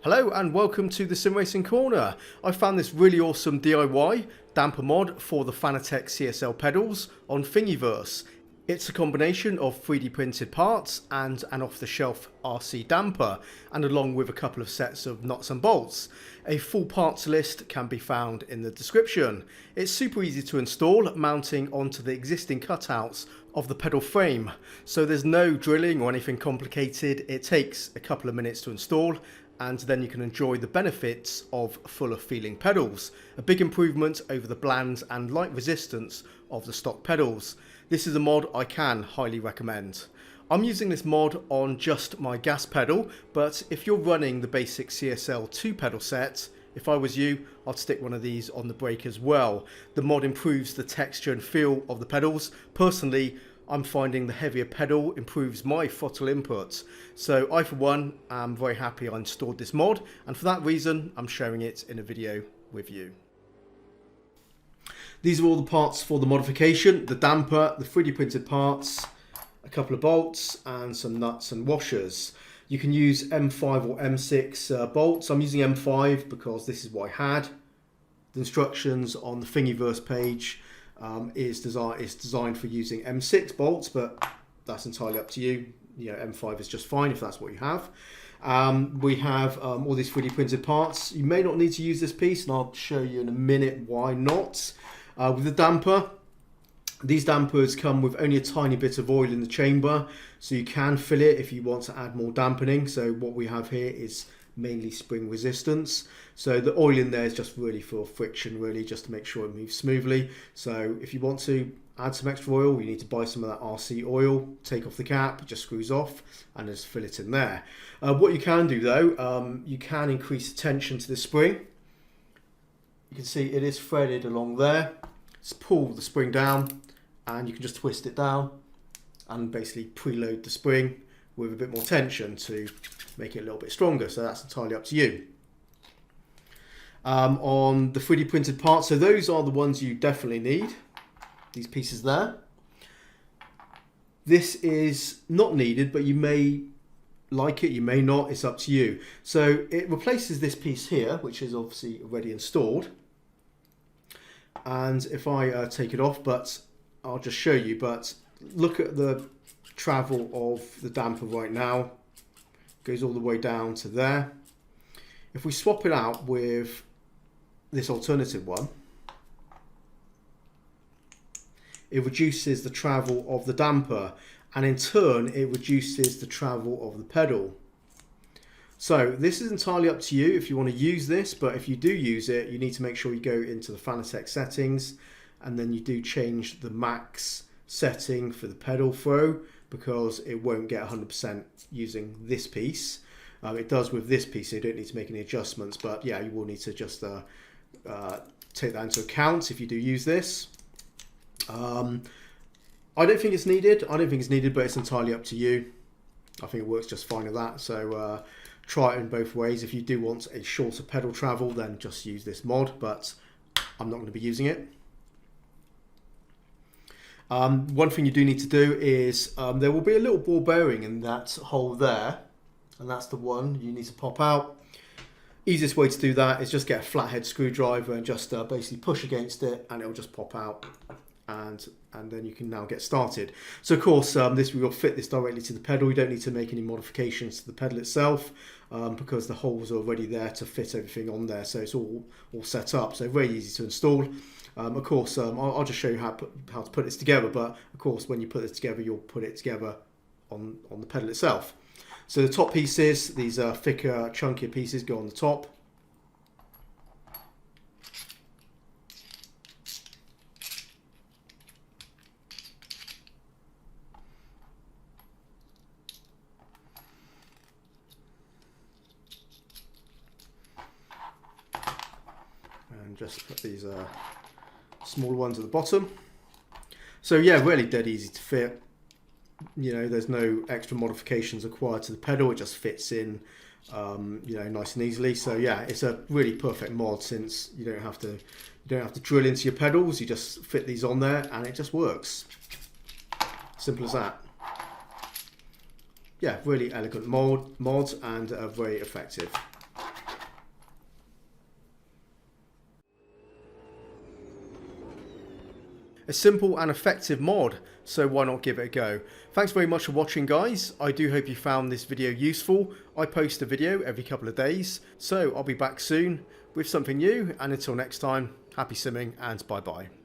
Hello and welcome to the Sim Racing Corner. I found this really awesome DIY damper mod for the Fanatec CSL pedals on Thingiverse. It's a combination of 3D printed parts and an off-the-shelf RC damper, and along with a couple of sets of nuts and bolts. A full parts list can be found in the description. It's super easy to install, mounting onto the existing cutouts of the pedal frame. So there's no drilling or anything complicated. It takes a couple of minutes to install, and then you can enjoy the benefits of fuller feeling pedals. A big improvement over the bland and light resistance of the stock pedals. This is a mod I can highly recommend. I'm using this mod on just my gas pedal, but if you're running the basic CSL 2 pedal set, if I was you, I'd stick one of these on the brake as well. The mod improves the texture and feel of the pedals. Personally, I'm finding the heavier pedal improves my throttle input. So I, for one, am very happy I installed this mod, and for that reason, I'm sharing it in a video with you. These are all the parts for the modification: the damper, the 3D printed parts, a couple of bolts, and some nuts and washers. You can use M5 or M6 bolts. I'm using M5 because this is what I had. The instructions on the Thingiverse page is designed for using M6 bolts, but that's entirely up to you. You know, M5 is just fine if that's what you have. We have all these 3D printed parts. You may not need to use this piece, and I'll show you in a minute why not. With the damper, these dampers come with only a tiny bit of oil in the chamber, so you can fill it if you want to add more dampening. So what we have here is mainly spring resistance. So the oil in there is just really for friction, really just to make sure it moves smoothly. So if you want to add some extra oil, you need to buy some of that RC oil, take off the cap, it just screws off, and just fill it in there. What you can do though, you can increase the tension to the spring. You can see it is threaded along there. Just pull the spring down and you can just twist it down and basically preload the spring with a bit more tension to make it a little bit stronger. So that's entirely up to you. On the 3D printed parts, so those are the ones you definitely need. These pieces there. This is not needed, but you may like it, you may not, it's up to you. So it replaces this piece here, which is obviously already installed. And if I take it off, but I'll just show you, but look at the travel of the damper right now. Goes all the way down to there. If we swap it out with this alternative one, it reduces the travel of the damper, and in turn it reduces the travel of the pedal. So this is entirely up to you if you want to use this, but if you do use it, you need to make sure you go into the Fanatec settings, and then you do change the max setting for the pedal throw, because it won't get 100% using this piece. It does with this piece, so you don't need to make any adjustments, but yeah, you will need to just take that into account if you do use this. I don't think it's needed. I don't think it's needed, but it's entirely up to you. I think it works just fine with that. So try it in both ways. If you do want a shorter pedal travel, then just use this mod, but I'm not going to be using it. One thing you do need to do is there will be a little ball bearing in that hole there, and that's the one you need to pop out. Easiest way to do that is just get a flathead screwdriver and just basically push against it, and it will just pop out, and then you can now get started. So of course we will fit this directly to the pedal. We don't need to make any modifications to the pedal itself, because the holes are already there to fit everything on there, so it's all set up, so very easy to install. Of course I'll just show you how to put this together, but of course when you put this together, you'll put it together on the pedal itself. So the top pieces, these are thicker, chunkier pieces, go on the top. And just put these smaller ones at the bottom. So yeah, really dead easy to fit. You know, there's no extra modifications required to the pedal. It just fits in, you know, nice and easily. So yeah, it's a really perfect mod, since you don't have to drill into your pedals. You just fit these on there, and it just works. Simple as that. Yeah, really elegant mod and very effective. A simple and effective mod, so why not give it a go? Thanks very much for watching, guys. I do hope you found this video useful. I post a video every couple of days, so I'll be back soon with something new, and until next time, happy simming and bye bye.